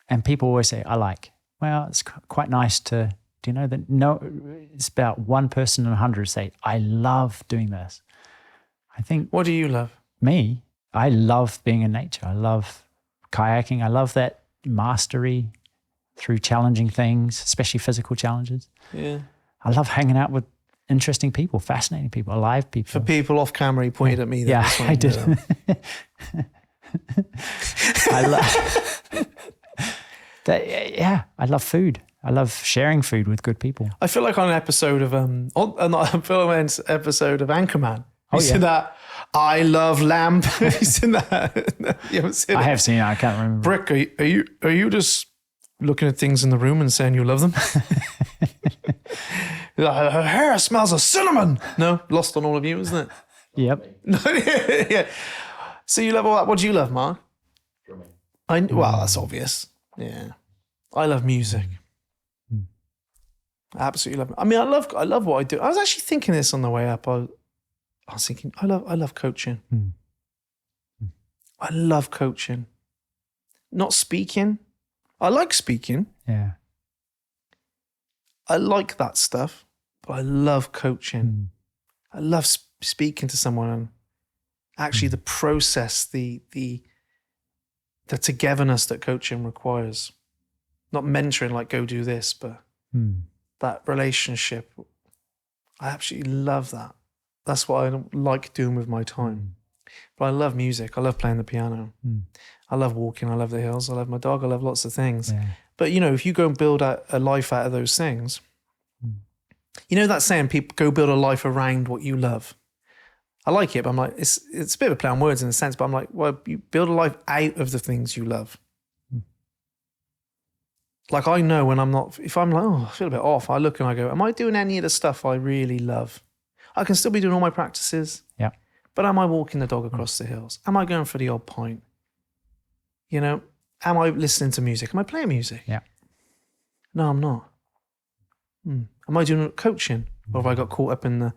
And people always say, I like. Well, it's quite nice to, do you know that it's about one person in 100 say, I love doing this. I think. What do you love? Me, I love being in nature. I love kayaking. I love that mastery through challenging things, especially physical challenges. Yeah. I love hanging out with interesting people, fascinating people, alive people. For people off camera, he pointed at me. Yeah, I did. I love that. Yeah, I love food. I love sharing food with good people. I feel like on an episode of Anchorman. You said that. I love lamb. You seen that? You haven't seen it? I have seen it. I can't remember. Brick, are you just looking at things in the room and saying you love them? Her hair smells of cinnamon. No, lost on all of you, isn't it? Yep. Yeah. So you love all that. What do you love, Mark? Drumming. Well, that's obvious. Yeah. I love music. I absolutely love it. I mean, I love what I do. I was actually thinking this on the way up. I was thinking, I love coaching. I love coaching. Not speaking. I like speaking. Yeah. I like that stuff, but I love coaching. I love speaking to someone and actually the process, the togetherness that coaching requires. Not mentoring like go do this, but that relationship. I absolutely love that. That's what I like doing with my time. But I love music. I love playing the piano. I love walking. I love the hills. I love my dog. I love lots of things. Yeah. But, you know, if you go and build a life out of those things, you know that saying, people go build a life around what you love. I like it, but I'm like, it's a bit of a play on words in a sense, but I'm like, well, you build a life out of the things you love. Like I know when I'm not, if I'm like, oh, I feel a bit off, I look and I go, am I doing any of the stuff I really love? I can still be doing all my practices. Yeah. But am I walking the dog across the hills? Am I going for the odd pint? You know, am I listening to music? Am I playing music? Yeah. No, I'm not. Am I doing coaching? Or have I got caught up in the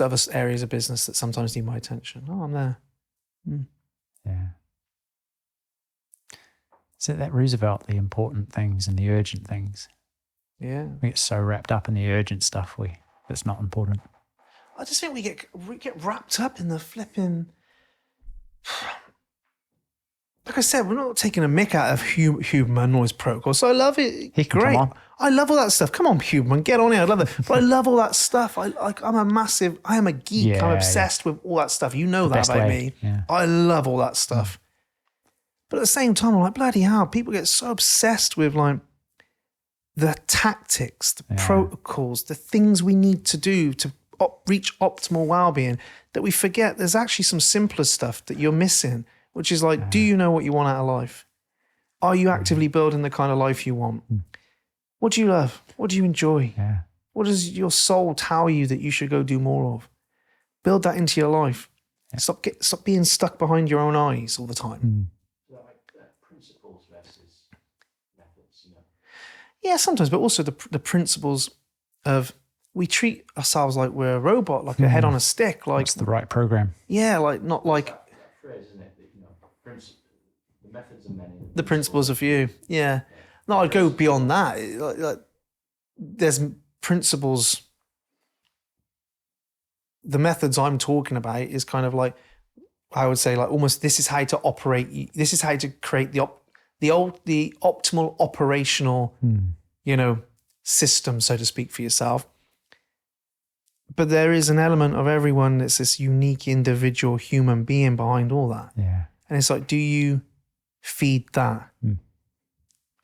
other areas of business that sometimes need my attention? Oh, I'm there. Yeah. So that Roosevelt, the important things and the urgent things. Yeah. We get so wrapped up in the urgent stuff that's not important. I just think we get wrapped up in the flipping. Like I said, we're not taking a mick out of Huberman or his protocol. So I love it. Great. I love all that stuff. Come on, Huberman, get on here. I love it. But I love all that stuff. I am a geek. Yeah, I'm obsessed with all that stuff. You know that about me. Yeah. I love all that stuff. But at the same time, I'm like, bloody hell, people get so obsessed with like the tactics, the protocols, the things we need to do to reach optimal well-being that we forget there's actually some simpler stuff that you're missing, which is like, do you know what you want out of life? Are you actively building the kind of life you want? What do you love? What do you enjoy? Yeah. What does your soul tell you that you should go do more of? Build that into your life. Yeah. Stop being stuck behind your own eyes all the time. Principles versus methods, you know. Yeah, sometimes, but also the principles of we treat ourselves like we're a robot, like a head on a stick. Like it's the right program. Yeah, like not like that phrase, isn't it? You know, the methods are many. The principles are few. Yeah. No, I'd go beyond that. Like, there's principles. The methods I'm talking about is kind of like, I would say, like almost this is how to operate. This is how to create the optimal operational, you know, system, so to speak, for yourself. But there is an element of everyone that's this unique individual human being behind all that. Yeah. And it's like, do you feed that?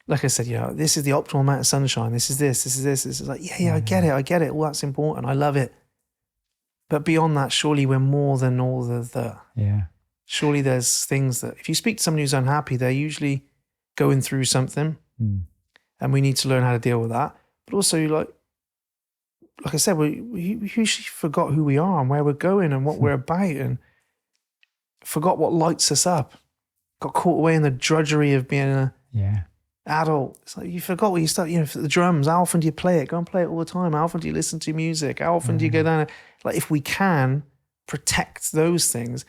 Like I said, this is the optimal amount of sunshine. This is this. This is like, I get it. I get it. All that's important. I love it. But beyond that, surely we're more than all the. Yeah. Surely there's things that if you speak to somebody who's unhappy, they're usually going through something, and we need to learn how to deal with that. But also, like I said, we usually forgot who we are and where we're going and what we're about, and forgot what lights us up. Got caught away in the drudgery of being a adult. It's like you forgot what you start. The drums. How often do you play it? Go and play it all the time. How often do you listen to music? How often do you go down? Like if we can protect those things.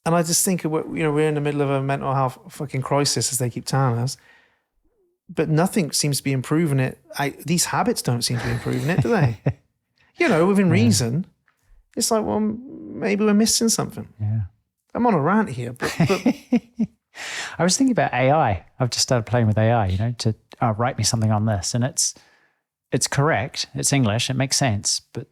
And I just think, we're in the middle of a mental health fucking crisis, as they keep telling us. But nothing seems to be improving it. These habits don't seem to be improving it, do they? Within reason. It's like, well, maybe we're missing something. Yeah. I'm on a rant here, but I was thinking about AI. I've just started playing with AI, to write me something on this. And it's correct. It's English. It makes sense. But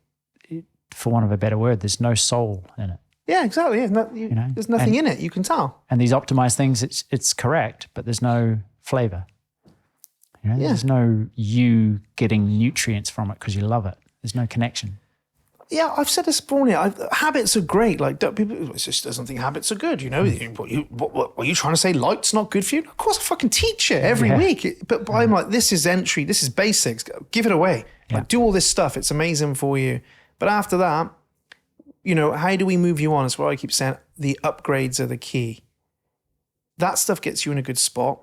for want of a better word, there's no soul in it. yeah, exactly. Yeah. There's nothing in it. You can tell. And these optimized things, it's correct, but there's no flavor. There's no you getting nutrients from it because you love it. There's no connection. Yeah, I've said this before. Habits are great. Like people just doesn't think habits are good. What are you trying to say? Light's not good for you? Of course, I fucking teach it every week. But I'm like, this is entry. This is basics. Give it away. Like, do all this stuff. It's amazing for you. But after that, how do we move you on? It's what I keep saying. The upgrades are the key. That stuff gets you in a good spot.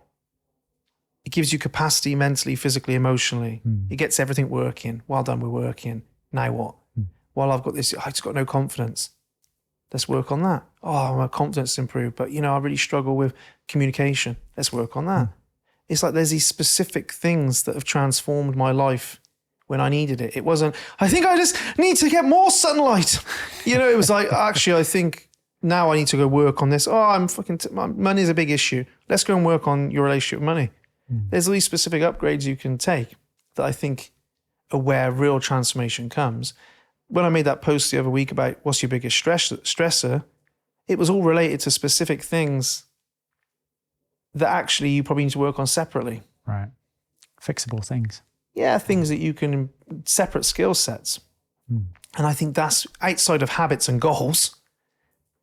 It gives you capacity mentally, physically, emotionally. It gets everything working. Well done, we're working. Now what? Well, I've got this, I just got no confidence. Let's work on that. Oh, my confidence improved, but I really struggle with communication. Let's work on that. It's like there's these specific things that have transformed my life when I needed it. It wasn't, I think I just need to get more sunlight. It was like, actually, I think now I need to go work on this. Oh, my money's a big issue. Let's go and work on your relationship with money. There's all these specific upgrades you can take that I think are where real transformation comes. When I made that post the other week about what's your biggest stressor, it was all related to specific things that actually you probably need to work on separately. Right. Fixable things. Yeah, things that you can, separate skill sets. And I think that's outside of habits and goals.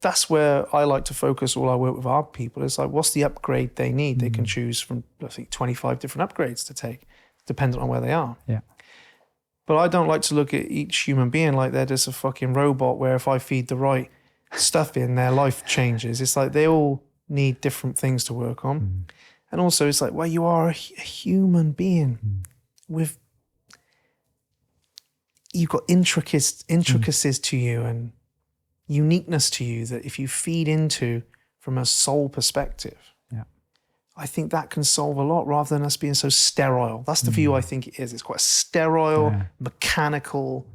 That's where I like to focus all our work with our people. It's like, what's the upgrade they need? They can choose from, I think, 25 different upgrades to take, depending on where they are. Yeah. But I don't like to look at each human being like they're just a fucking robot where if I feed the right stuff in, their life changes. It's like they all need different things to work on. And also it's like, well, you are a human being with, you've got intricacies to you and uniqueness to you that if you feed into from a soul perspective, I think that can solve a lot rather than us being so sterile. That's the view I think it is. It's quite a sterile, mechanical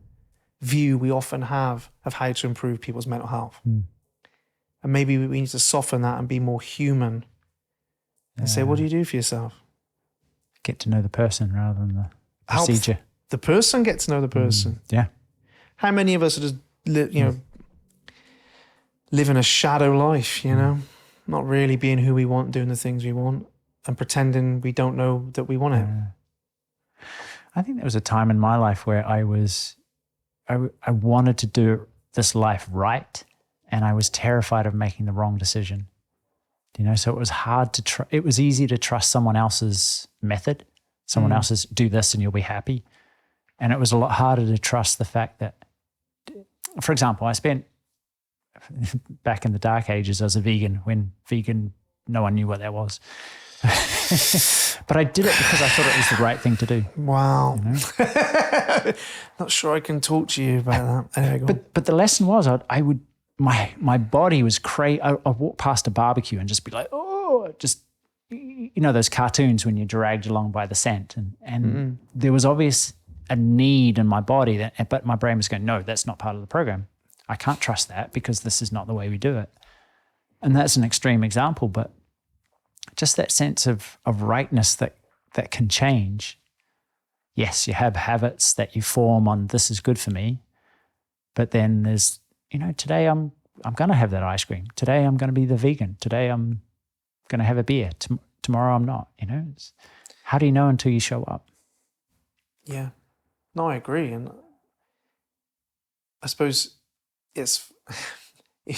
view we often have of how to improve people's mental health. And maybe we need to soften that and be more human and say, what do you do for yourself? Get to know the person rather than the procedure. Help the person get to know the person. Yeah. How many of us are just, living a shadow life, not really being who we want, doing the things we want, and pretending we don't know that we want it. I think there was a time in my life where I wanted to do this life right, and I was terrified of making the wrong decision. So it was hard to it was easy to trust someone else's method, someone else's do this and you'll be happy. And it was a lot harder to trust the fact that, for example, I spent back in the dark ages as a vegan, when vegan, no one knew what that was. But I did it because I thought it was the right thing to do. Wow. Not sure I can talk to you about that. Anyway, but the lesson was I would, my body was crazy. I'd walk past a barbecue and just be like, those cartoons when you're dragged along by the scent. And there was obvious a need in my body, but my brain was going, no, that's not part of the program. I can't trust that because this is not the way we do it. And that's an extreme example, but just that sense of rightness that can change. yes, you have habits that you form on this is good for me, but then there's, today I'm going to have that ice cream. Today I'm going to be the vegan. Today I'm going to have a beer. Tomorrow I'm not, how do you know until you show up? Yeah. No, I agree. And I suppose it's we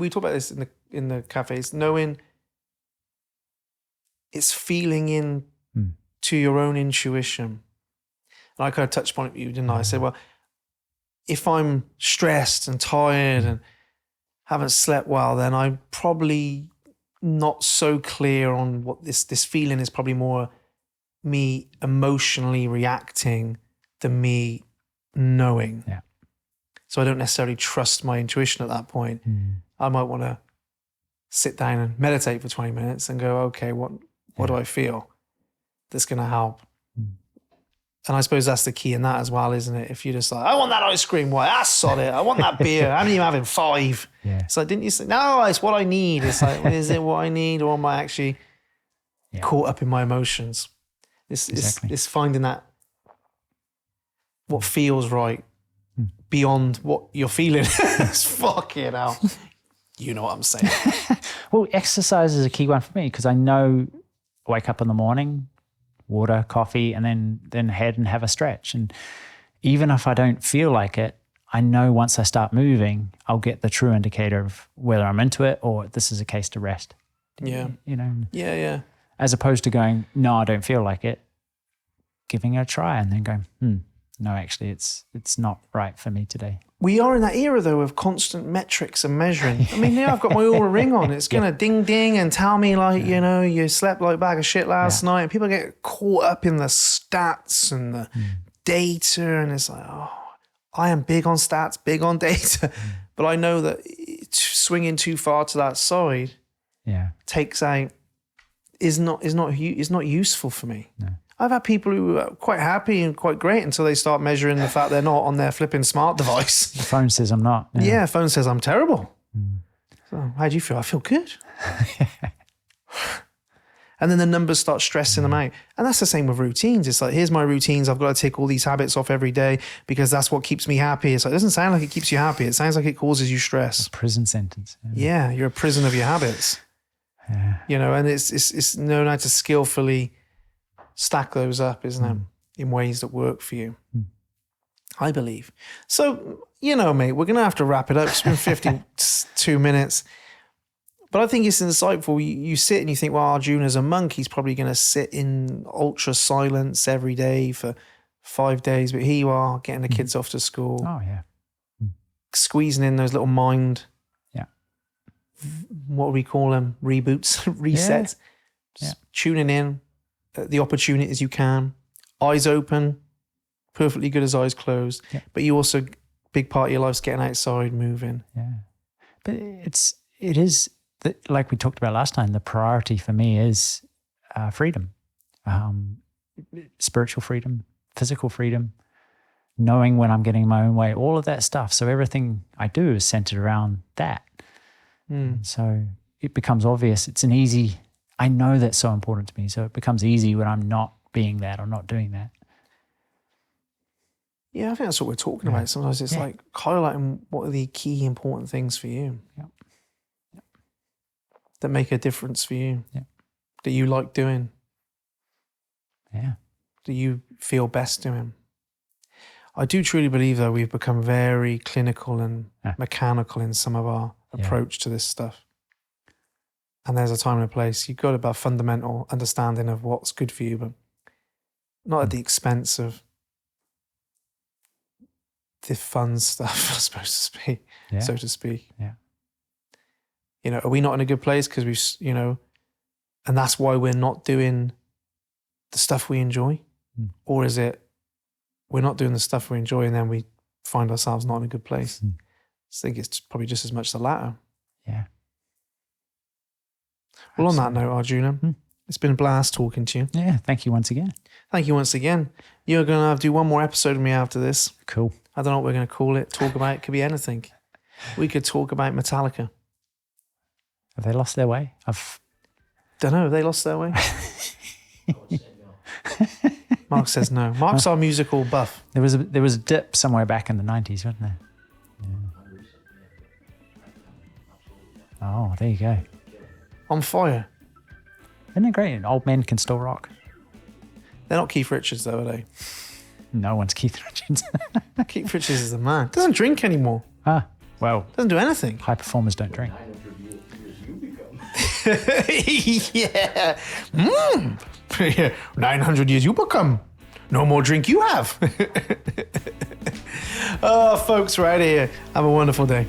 talk about this in the cafes, knowing, it's feeling in to your own intuition. And I kind of touched upon it with you, didn't I? I said, well, if I'm stressed and tired and haven't slept well, then I'm probably not so clear on what this feeling is, probably more me emotionally reacting than me knowing. Yeah. So I don't necessarily trust my intuition at that point. I might want to sit down and meditate for 20 minutes and go, okay, what do I feel that's going to help? And I suppose that's the key in that as well, isn't it? If you're just like, I want that ice cream, why? I sod it. I want that beer. I'm even having 5. Yeah. It's like, didn't you say, no, it's what I need. It's like, is it what I need, or am I actually caught up in my emotions? It's finding that what feels right beyond what you're feeling. It's fucking hell. You know what I'm saying? Well, exercise is a key one for me because I know I wake up in the morning, water, coffee, and then head and have a stretch. And even if I don't feel like it, I know once I start moving, I'll get the true indicator of whether I'm into it or this is a case to rest. Yeah. Yeah. As opposed to going, no, I don't feel like it, giving it a try and then going, no, actually it's not right for me today. We are in that era, though, of constant metrics and measuring. I mean, I've got my Oura Ring on. It's going to ding, ding and tell me, like, you slept like a bag of shit last night. And people get caught up in the stats and the data. And it's like, oh, I am big on stats, big on data. But I know that swinging too far to that side takes out, is not useful for me. No. I've had people who are quite happy and quite great until they start measuring the fact they're not on their flipping smart device. The phone says I'm not. Yeah, phone says I'm terrible. So how do you feel? I feel good. And then the numbers start stressing them out. And that's the same with routines. It's like, here's my routines. I've got to tick all these habits off every day because that's what keeps me happy. It's like, it doesn't sound like it keeps you happy. It sounds like it causes you stress. A prison sentence. Yeah, you're a prison of your habits. Yeah. And it's known how to skillfully stack those up, isn't it? In ways that work for you. I believe. So, mate, we're going to have to wrap it up. It's been 52 minutes. But I think it's insightful. You sit and you think, well, Arjuna's a monk. He's probably going to sit in ultra silence every day for 5 days. But here you are, getting the kids off to school. Oh, yeah. Squeezing in those little mind, what do we call them? Reboots, resets. Yeah. Tuning in at the opportunities you can. Eyes open, perfectly good as eyes closed. Yeah. But you also, big part of your life's getting outside, moving. Yeah. But it is, like we talked about last time, the priority for me is freedom, spiritual freedom, physical freedom, knowing when I'm getting my own way, all of that stuff. So everything I do is centered around that. So it becomes obvious. I know that's so important to me. So it becomes easy when I'm not being that or not doing that. Yeah, I think that's what we're talking about. Sometimes it's like highlighting what are the key important things for you that make a difference for you, that you like doing, that you feel best doing. I do truly believe, though, we've become very clinical and mechanical in some of our approach to this stuff. And there's a time and a place. You've got about fundamental understanding of what's good for you, but not at the expense of the fun stuff, I suppose so to speak. Yeah. Are we not in a good place because we've, and that's why we're not doing the stuff we enjoy? Or is it we're not doing the stuff we enjoy and then we find ourselves not in a good place? I think it's probably just as much the latter. Yeah. Well, on that note, Arjuna, it's been a blast talking to you. Yeah, thank you once again. Thank you once again. You're going to have to do one more episode with me after this. Cool. I don't know what we're going to call it, talk about. It could be anything. We could talk about Metallica. Have they lost their way? Don't know. Have they lost their way? Mark says no. Mark's our musical buff. There was a dip somewhere back in the 90s, wasn't there? Oh, there you go. On fire. Isn't it great? Old men can still rock. They're not Keith Richards, though, are they? No one's Keith Richards. Keith Richards is the man. Doesn't drink anymore. Well, Doesn't do anything. high performers don't drink. 900 years you become. Yeah. 900 years you become. No more drink you have. Oh, folks, right here. Have a wonderful day.